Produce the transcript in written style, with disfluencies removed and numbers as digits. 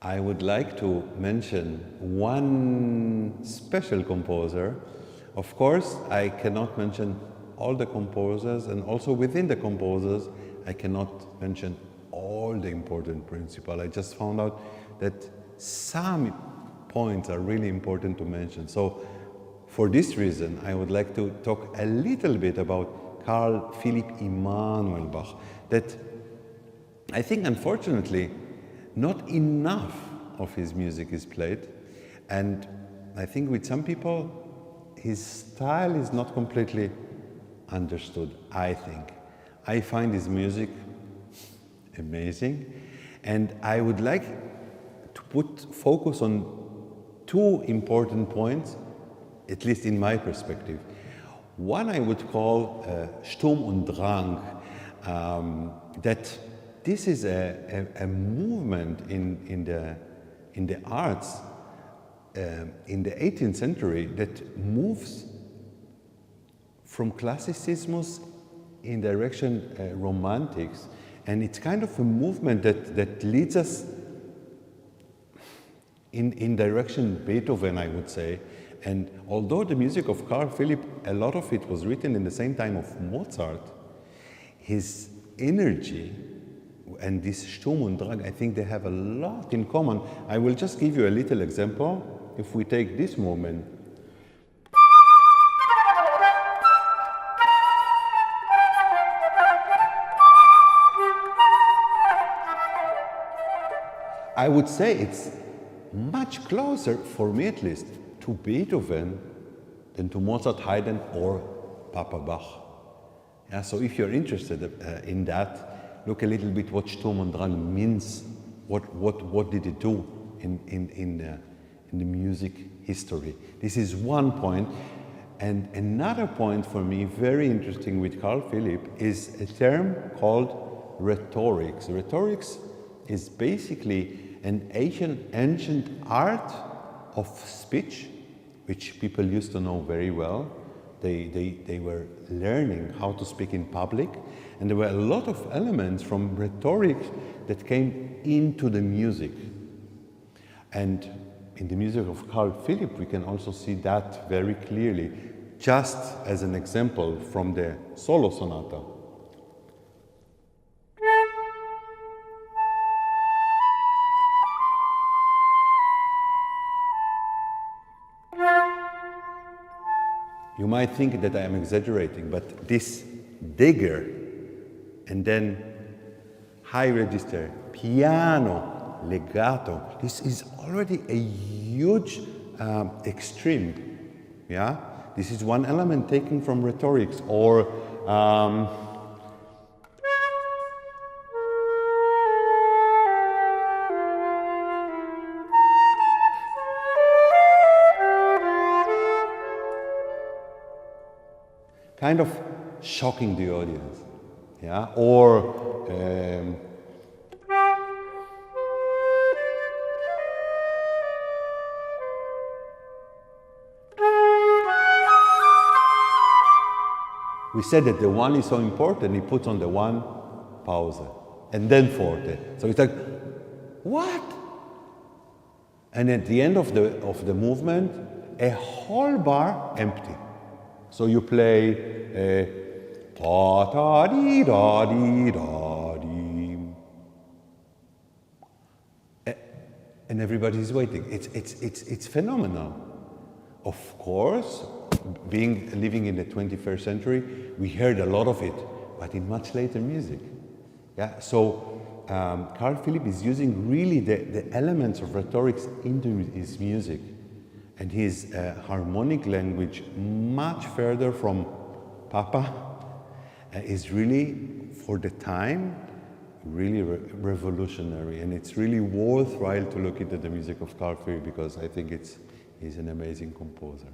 I would like to mention one special composer. Of course, I cannot mention all the composers, and also within the composers, I cannot mention all the important principles. I just found out that some points are really important to mention. So for this reason, I would like to talk a little bit about Carl Philipp Emanuel Bach, that I think, unfortunately, not enough of his music is played. And I think with some people, his style is not completely understood, I think. I find his music amazing. And I would like to put focus on two important points, at least in my perspective. One I would call Sturm und Drang, that this is a movement in the arts in the 18th century that moves from classicism in direction romantics, and it's kind of a movement that leads us in direction Beethoven, I would say. And although the music of Carl Philipp, a lot of it was written in the same time of Mozart, his energy and this Sturm und Drang, I think they have a lot in common. I will just give you a little example. If we take this movement, I would say it's much closer, for me at least, to Beethoven than to Mozart, Haydn, or Papa Bach. Yeah, so if you're interested in that, look a little bit what Sturm und Drang means. What did it do in the music history? This is one point. And another point for me, very interesting with Carl Philipp, is a term called rhetorics. Rhetorics is basically an ancient art of speech, which people used to know very well. They were learning how to speak in public, and there were a lot of elements from rhetoric that came into the music. And in the music of Carl Philipp, we can also see that very clearly, just as an example from the solo sonata. You might think that I am exaggerating, but this dagger and then high register, piano, legato, this is already a huge extreme. Yeah, this is one element taken from rhetorics, or kind of shocking the audience, yeah, or we said that the one is so important, he puts on the one pause and then forte. So it's like, what? And at the end of the movement, a whole bar empty. So you play ta ta dee da dee da dee, and everybody's waiting. It's phenomenal. Of course, living in the 21st century, we heard a lot of it, but in much later music. Yeah. So Carl Philipp is using really the elements of rhetorics into his music. And his harmonic language, much further from Papa, is really, for the time, really revolutionary. And it's really worthwhile to look into the music of Carl Philipp, because I think he's an amazing composer.